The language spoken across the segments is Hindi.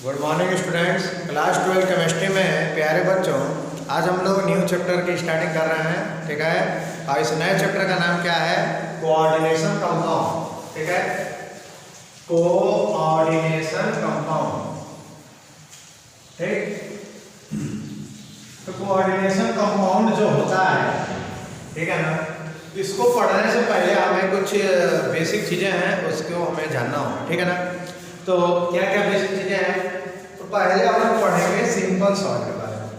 Good morning students. Class 12 chemistry में प्यारे बच्चों, आज हम लोग न्यू चैप्टर की स्टार्टिंग कर रहे हैं। ठीक है, और इस नए चैप्टर का नाम क्या है? Coordination compound. ठीक है, कोऑर्डिनेशन कंपाउंड। ठीक, तो कोऑर्डिनेशन कंपाउंड जो होता है, ठीक है ना, इसको पढ़ने से पहले हमें कुछ बेसिक चीज़ें हैं उसको हमें जानना होगा। ठीक है ना, तो क्या क्या बेसिक चीजें हैं? तो पहले हम लोग पढ़ेंगे सिंपल सॉल्ट के बारे में।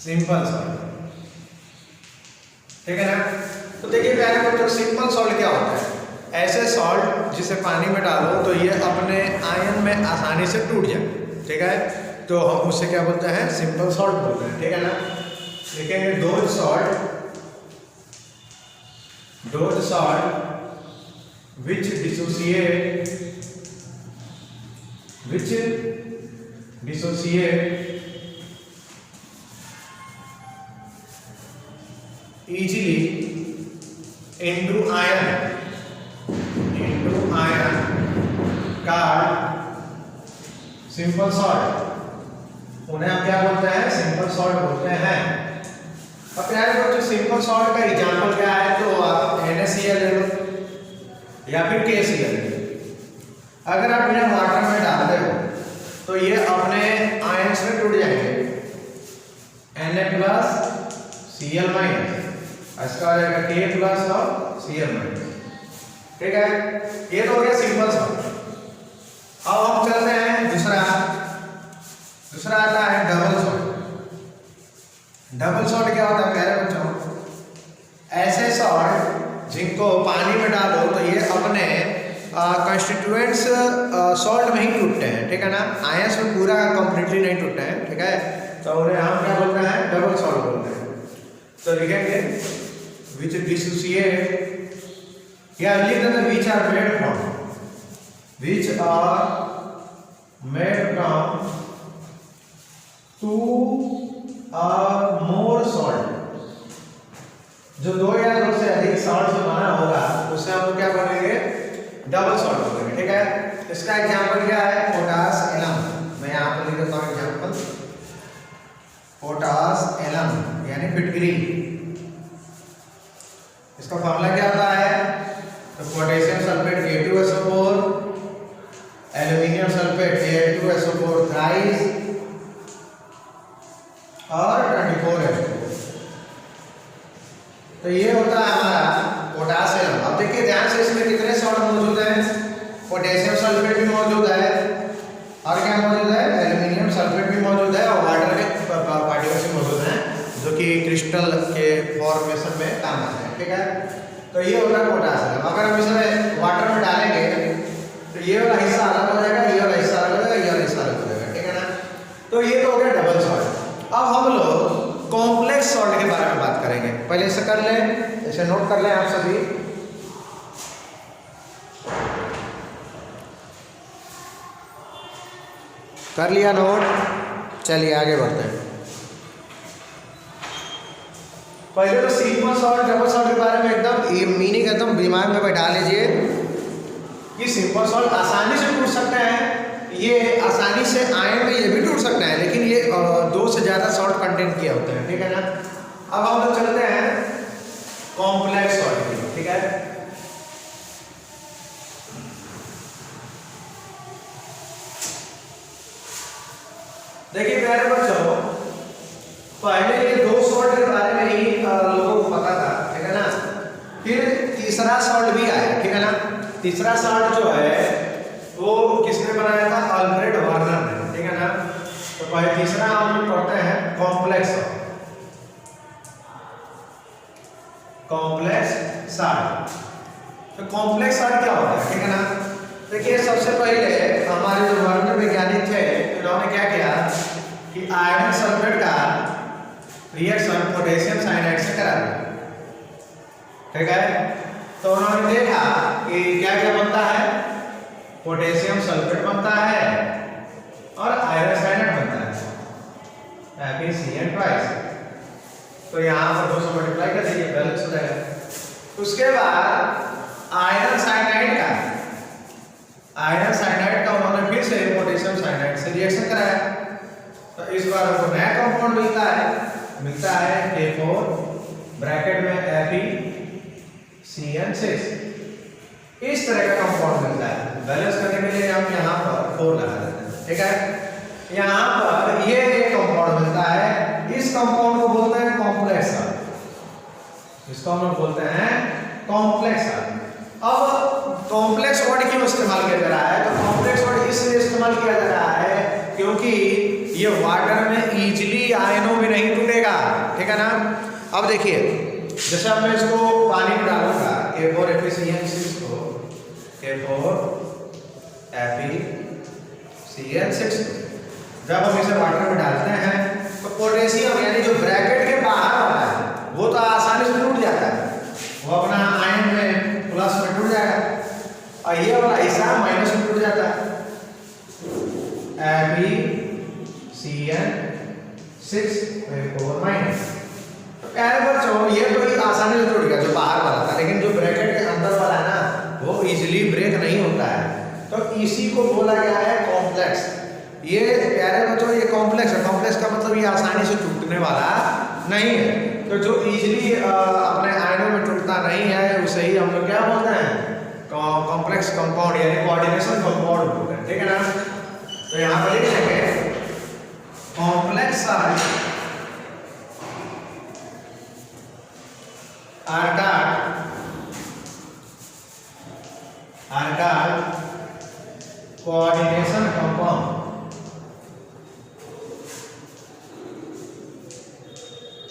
सिंपल सॉल्ट, ठीक है ना। तो देखिए प्यारे बच्चों, सिंपल सॉल्ट क्या होता है? ऐसे सॉल्ट जिसे पानी में डालो तो ये अपने आयन में आसानी से टूट जाए। ठीक है, तो हम उसे क्या बोलते हैं? सिंपल सॉल्ट बोलते हैं। ठीक है ना, लिखेंगे dose salt which dissociate easily into ion called simple salt। उन्हें हम क्या बोलते हैं? सिंपल सॉल्ट बोलते हैं। अब प्यारे बच्चों, सिंपल सॉल्ट का एग्जांपल क्या है? तो आप NaCl ले लो या फिर KCl। अगर आप इन्हें वाटर में डालते हो तो ये अपने आयंस में टूट जाएंगे, Na+Cl-, इसका हो जाएगा K+ और Cl-। ठीक है, ये तो हो गया सिंपल सॉल्ट। अब हम चलते हैं दूसरा आता है डबल सॉल्ट। डबल सॉल्ट क्या होता है प्यारे बच्चों? ऐसे सॉल्ट जिनको पानी में डालो तो ये अपने कंस्टिट्यूएंट्स सॉल्ट में ही टूटते हैं। ठीक है ना, आयंस में पूरा कंप्लीटली नहीं टूटते हैं। ठीक है, तो उन्हें हम क्या बोलते हैं? डबल सॉल्ट बोलते हैं। तो लिखेंगे विच डिसोसिएट, या लिख देते which are made from two or more salt. जो दो या दो से अधिक सॉल्ट से बना होगा उसे हम क्या बोलेंगे? डबल सॉल्ट बोलेंगे। ठीक है, इसका एग्जांपल क्या है? Potash alum. मैं यहाँ पर लिख देता हूँ एग्जांपल, पोटास एलम यानी फिटकरी। इसका फॉर्मूला क्या होता है? तो potassium sulphate K2SO4, aluminium sulphate Al2SO4 thrice और 24H2। तो ये होता है हमारा पोटासियम। अब देखिए ध्यान से, इसमें कितने सॉल्ट मौजूद हैं? पोटेशियम सल्फेट भी मौजूद है, और क्या मौजूद है? एल्यूमिनियम सल्फेट भी मौजूद है, और वाटर के पार्टिकल्स भी मौजूद हैं जो कि क्रिस्टल के फॉर्मेशन में काम आते हैं। ठीक है, तो ये होता है पोटासियम। अगर हम इसे वाटर में डालेंगे तो ये वाला हिस्सा अलग हो जाएगा, ये वाला हिस्सा अलग हो जाएगा, ये वाला हिस्सा अलग हो जाएगा। ठीक है ना, तो ये तो हो गया डबल सॉल्ट। अब हम लोग कॉम्प्लेक्स सॉल्ट के बारे में बात करेंगे। पहले इसे कर लें, इसे नोट कर लें आप सभी। कर लिया नोट? चलिए आगे बढ़ते हैं। पहले तो सिंपल सॉल्ट डबल सॉल्ट के बारे में एकदम ये मीनिंग एकदम दिमाग में बैठा लीजिए कि सिंपल सॉल्ट आसानी से टूट सकते हैं। ये आसानी से आयन में ये भी टूट सकते हैं, लेकिन ये दो से ज्यादा सॉल्ट कंटेंट किए होते हैं। ठीक है ना, अब हम लोग चलते हैं कॉम्प्लेक्स सॉल्ट की। ठीक है, देखिए प्यारे बच्चों, पहले ये दो सॉल्ट के बारे में ही लोगों को पता था। ठीक है ना, फिर तीसरा सॉल्ट भी आया। ठीक है ना, तीसरा सॉल्ट जो है वो किसने बनाया था? अल्फ्रेड वार्नर ने। ठीक है ना, तो पहले तीसरा हम लोग पढ़ते हैं कॉम्प्लेक्स सॉल्ट। तो कॉम्प्लेक्स सॉल्ट क्या होता है? ठीक है ना, देखिए सबसे पहले हमारे जो वार्नर वैज्ञानिक थे उन्होंने क्या किया कि आयरन सल्फेट का रिएक्शन पोटेशियम साइनाइड से करा दिया। ठीक है, तो उन्होंने देखा कि क्या क्या बनता है? पोटेशियम सल्फेट बनता है और आयरन साइनाइड बनता है, फिर Cn ट्वाइस। तो यहाँ पर 200 मल्टीप्लाई कर दीजिए, बैलेंस हो जाएगा। उसके बाद आयरन साइनाइड का उन्होंने फिर से इस बार हमको नया कंपाउंड मिलता है K4 ब्रैकेट में FeCN6। इस तरह का कंपाउंड मिलता है। बैलेंस करने के लिए हम यहाँ पर 4 लगा देते हैं, ठीक है। यहाँ पर ये कंपाउंड मिलता है, इस कंपाउंड को बोलते हैं कॉम्प्लेक्स आर्ट, इसको हम लोग बोलते हैं कॉम्प्लेक्स आर्ट। अब कॉम्प्लेक्स वर्ड क्यों इस्तेमाल किया जा रहा है? तो कॉम्प्लेक्स वर्ड इसलिए इस्तेमाल किया जा रहा है क्योंकि ये वाटर में इजीली आयनों में नहीं टूटेगा, ठीक है ना। अब देखिए जैसे अब मैं इसको पानी में डालूंगा K4 FeCN6 को, K4 FeCN6 जब हम इसे वाटर में डालते हैं तो पोटेशियम यानी जो ब्रैकेट के बाहर वाला है वो तो आसानी से टूट जाता है, वो अपना आयन में प्लस में टूट जाएगा, और ये वाला हिस्सा माइनस में टूट जाता है। FeCN6 4 minus. प्यारे बच्चों ये तो आसानी से टूट गया जो बाहर वाला था, लेकिन जो ब्रैकेट के अंदर वाला है ना वो इजीली ब्रेक नहीं होता है, तो इसी को बोला गया है कॉम्प्लेक्स। ये प्यारे बच्चों ये कॉम्प्लेक्स है। कॉम्प्लेक्स का मतलब ये आसानी से टूटने वाला नहीं है, तो जो इजीली अपने आयनों में टूटता नहीं है उसे ही हम लोग क्या बोलते हैं? कॉम्प्लेक्स कंपाउंड यानी कोऑर्डिनेशन कंपाउंड बोलते हैं, ठीक है ना। तो यहाँ पर लिख लेंगे complex coordination compound.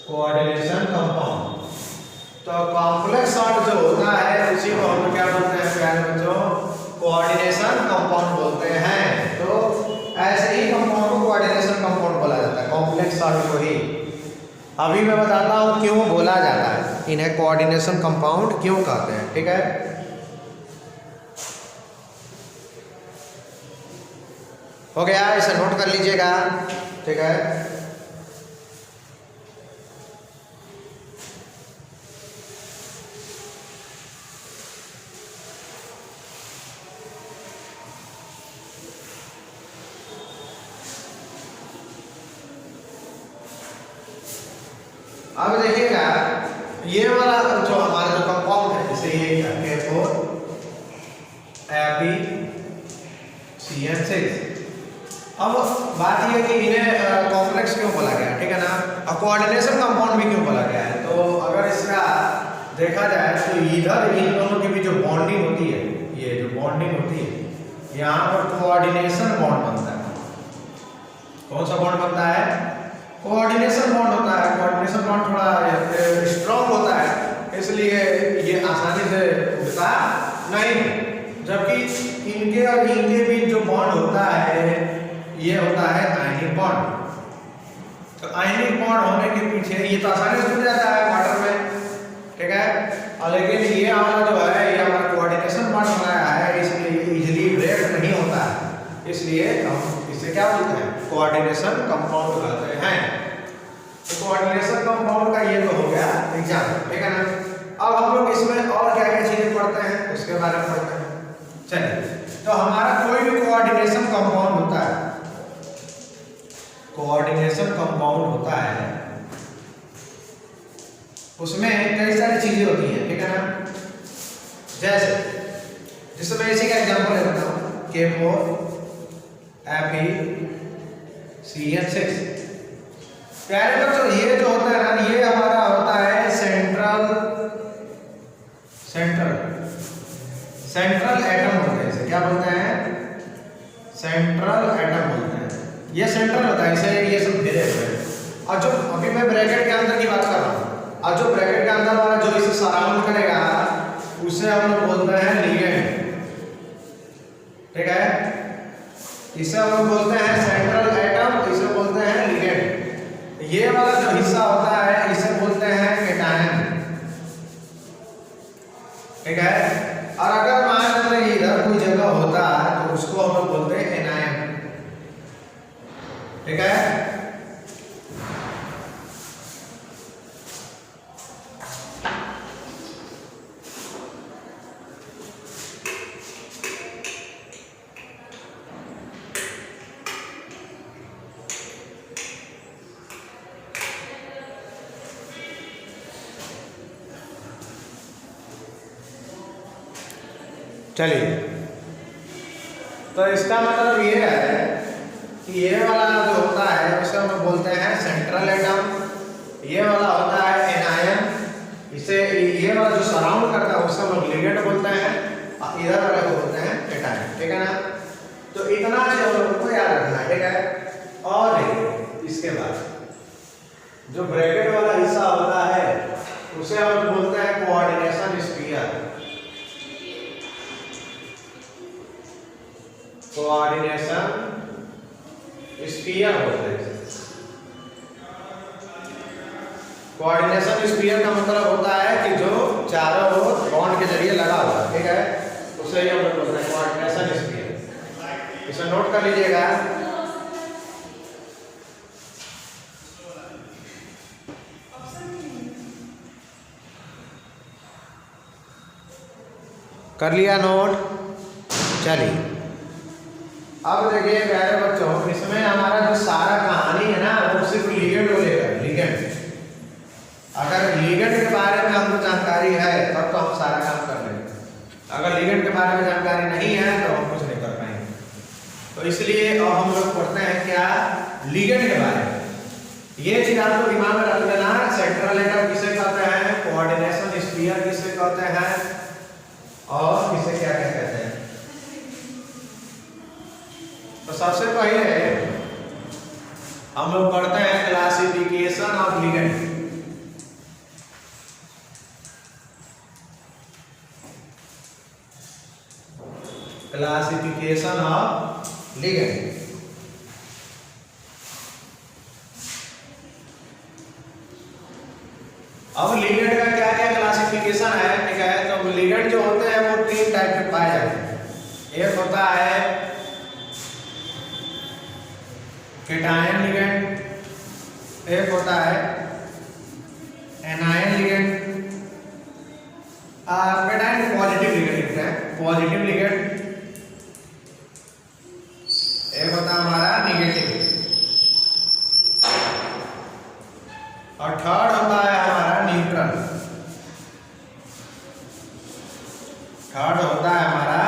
Coordination compound तो कॉम्प्लेक्स सॉल्ट जो होता है उसी को हम क्या बोलते हैं प्यारे बच्चों? कोऑर्डिनेशन कंपाउंड बोलते हैं। तो ऐसे ही कंपाउंड को कोऑर्डिनेशन कंपाउंड बोला जाता है, कॉम्प्लेक्स सॉल्ट को ही। अभी मैं बताता हूँ क्यों बोला जाता है, इन्हें कोऑर्डिनेशन कंपाउंड क्यों कहते हैं, ठीक है। हो गया, इसे नोट कर लीजिएगा, ठीक है। अब देखिएगा ये वाला जो हमारा जो कंपाउंड है जैसे ये K4 FeCN6। अब बात ये कि इन्हें कॉम्प्लेक्स क्यों बोला गया, ठीक है ना, और कोऑर्डिनेशन कंपाउंड भी क्यों बोला गया है। तो अगर इसका देखा जाए तो इधर इन दोनों की भी जो बॉन्डिंग होती है, ये जो बॉन्डिंग होती है यहाँ पर कोऑर्डिनेशन बॉन्ड बनता है। कौन सा बॉन्ड बनता है? कोऑर्डिनेशन बॉन्ड होता है। कोऑर्डिनेशन बॉन्ड थोड़ा स्ट्रॉन्ग होता है, इसलिए ये आसानी से टूटता नहीं, जबकि इनके और इनके बीच जो बॉन्ड होता है ये होता है आयनिक बॉन्ड। तो आयनिक बॉन्ड होने के पीछे ये तो आसानी से टूट जाता है वाटर में, ठीक है, और लेकिन ये वाला जो है ये हमारा कोऑर्डिनेशन बॉन्ड बनाया है, इसलिए इजीली ब्रेक नहीं होता है, इसलिए हम इसे क्या बोलते हैं? कोऑर्डिनेशन कंपाउंड कहते हैं। तो कोऑर्डिनेशन कंपाउंड का ये तो हो गया एग्जाम, ठीक है ना। अब हम लोग इसमें और क्या क्या चीजें पढ़ते हैं उसके बारे में पढ़ते हैं। चलिए, तो हमारा कोई भी कोऑर्डिनेशन कंपाउंड होता है, कोऑर्डिनेशन कंपाउंड होता है उसमें कई सारी चीजें होती हैं, ठीक है ना। जैसे मैं इसी का एग्जांपल ले लेता हूँ K4 FeCN6। प्यारे बच्चों ये जो होता है ना ये हमारा होता है सेंट्रल एटम बोलते हैं इसे, क्या बोलते हैं? सेंट्रल एटम बोलते हैं। ये सेंट्रल होता है, इसे ये सब घेरे हुए हैं। और जो अभी मैं ब्रैकेट के अंदर की बात कर रहा हूँ, और जो ब्रैकेट के अंदर वाला जो इसे सराउंड करेगा उसे हम लोग बोलते हैं लिगेंड, ठीक है। इसे हम लोग बोलते हैं सेंट्रल एटम, इसे बोलते हैं लिगेंड। ये वाला जो हिस्सा होता है इसे बोलते हैं कैटायन, ठीक है। और अगर मान लीजिए इधर कोई जगह होता है तो उसको हम लोग बोलते हैं एनायन, ठीक है। चलिए, तो इसका मतलब ये है कि ये वाला जो होता है उसे हम बोलते हैं सेंट्रल एटम, ये वाला होता है एनायन, इसे ये वाला जो सराउंड करता है उसे हम लिगेंड बोलते हैं, और इधर वाले को बोलते हैं कैटायन, ठीक है ना। तो इतना चीज हम लोगों को याद रखना है, ठीक है। और इसके बाद जो ब्रैकेट वाला हिस्सा होता है उसे हम बोलते हैं कोऑर्डिनेशन स्फीयर, कोऑर्डिनेशन स्फीयर बोलते हैं। कोऑर्डिनेशन स्फीयर का मतलब होता है कि जो चारों ओर बॉन्ड के जरिए लगा हुआ है, ठीक है, उसे ही हम लोग बोलते हैं कोऑर्डिनेशन स्फीयर। इसे नोट कर लीजिएगा। कर लिया नोट। चलिए, अब देखिए प्यारे बच्चों, इसमें हमारा जो सारा कहानी है ना वो सिर्फ लिगेंड को लेकर, लिगेंड। अगर लिगेंड के बारे में हमको जानकारी है तब तो हम सारा काम कर लेंगे, अगर लिगेंड के बारे में जानकारी नहीं है तो हम कुछ नहीं कर पाएंगे। तो इसलिए अब हम लोग पढ़ते हैं क्या, लिगेंड के बारे में। ये चीज आपको दिमाग में रख लेना, सेंट्रल एटम किसे कहते हैं, कोऑर्डिनेशन स्फीयर किसे कहते हैं, और किसे क्या क्या कहते हैं। तो सबसे पहले हम लोग पढ़ते हैं classification of ligand. Classification of ligand. अब लिगेंड का क्या क्या क्लासिफिकेशन है, ठीक है। तो लिगेंड जो होते हैं वो 3 टाइप के पाए जाते हैं। एक होता है कैटायन लिगेंड, एक होता है anion ligand, cation positive ligand है, पॉजिटिव लिगेंड, एक होता है हमारा निगेटिव, और थर्ड होता है हमारा न्यूट्रल। थर्ड होता है हमारा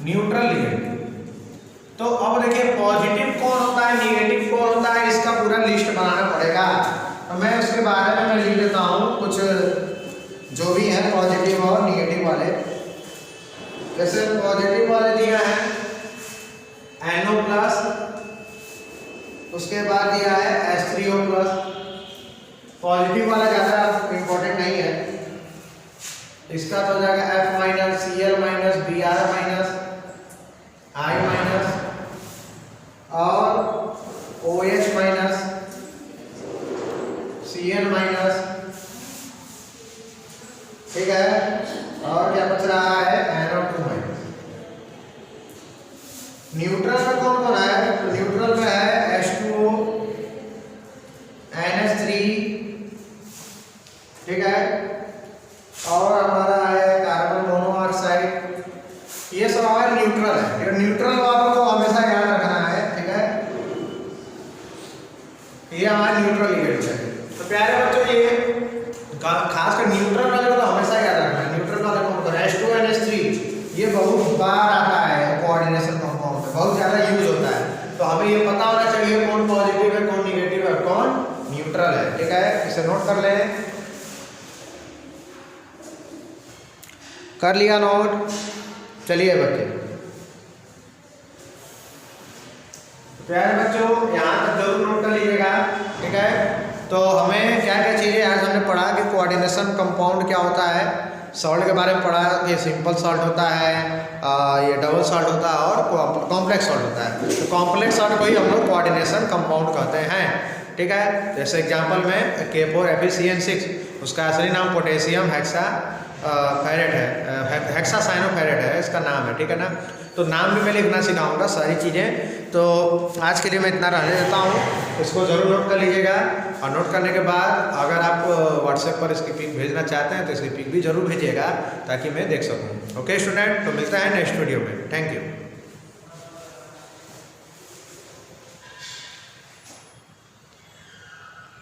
न्यूट्रल लिगेंड। तो अब देखिए पॉजिटिव कौन होता है, निगेटिव कौन होता है, इसका पूरा लिस्ट बनाना पड़ेगा। तो मैं उसके बारे में मैं लिख लेता हूँ कुछ जो भी है पॉजिटिव और निगेटिव वाले। जैसे पॉजिटिव वाले दिया है NO+, उसके बाद दिया है H3O+। पॉजिटिव वाला ज़्यादा इम्पोर्टेंट नहीं है, इसका तो हो जाएगा F-, Cl-, Br-, I- और OH-, Cl-, ठीक है। और क्या बच रहा है, NO2-। न्यूट्रल में कौन कौन है, तो न्यूट्रल में है H2O, NH3, ठीक है, और हमारा है कार्बन मोनोऑक्साइड। ये सब हमारे न्यूट्रल है। ये न्यूट्रल वालों को हमेशा याद रखना है, ठीक है। ये हमारा न्यूट्रल लिगेंड है। तो प्यारे बच्चों, ये खासकर न्यूट्रल वाले को तो हमेशा याद रखना है। न्यूट्रल वाले कौन कौन, H2NH3, ये बहुत बार आता है कोऑर्डिनेशन कंपाउंड में, बहुत ज़्यादा यूज होता है। तो हमें ये पता होना चाहिए कौन पॉजिटिव है, कौन निगेटिव है, कौन न्यूट्रल है, ठीक है। इसे नोट कर लें। कर लिया नोट। चलिए बच्चे, प्यारे बच्चों यहाँ तक जरूर नोट कर लीजिएगा, ठीक है। तो हमें क्या क्या चीज़ें आज हमने पढ़ा कि कोऑर्डिनेशन कंपाउंड क्या होता है, सॉल्ट के बारे में पढ़ा कि सिंपल सॉल्ट होता है, ये डबल सॉल्ट होता है और कॉम्प्लेक्स सॉल्ट होता है। तो कॉम्प्लेक्स सॉल्ट को ही हम लोग कोऑर्डिनेशन कंपाउंड कहते हैं, ठीक है। जैसे एग्जांपल में K4FeCN6, उसका असली नाम पोटेशियम हेक्साफेरेट है, हेक्सासाइनोफेरेट है इसका नाम है, ठीक है ना। तो नाम भी मैं लिखना सिखाऊंगा सारी चीज़ें। तो आज के लिए मैं इतना रहने देता हूँ, इसको ज़रूर नोट कर लीजिएगा। और नोट करने के बाद अगर आप व्हाट्सएप पर इसकी पिक भेजना चाहते हैं तो इसकी पिक भी जरूर भेजिएगा ताकि मैं देख सकूँ। ओके स्टूडेंट, तो मिलता है नेक्स्ट वीडियो में। Thank you.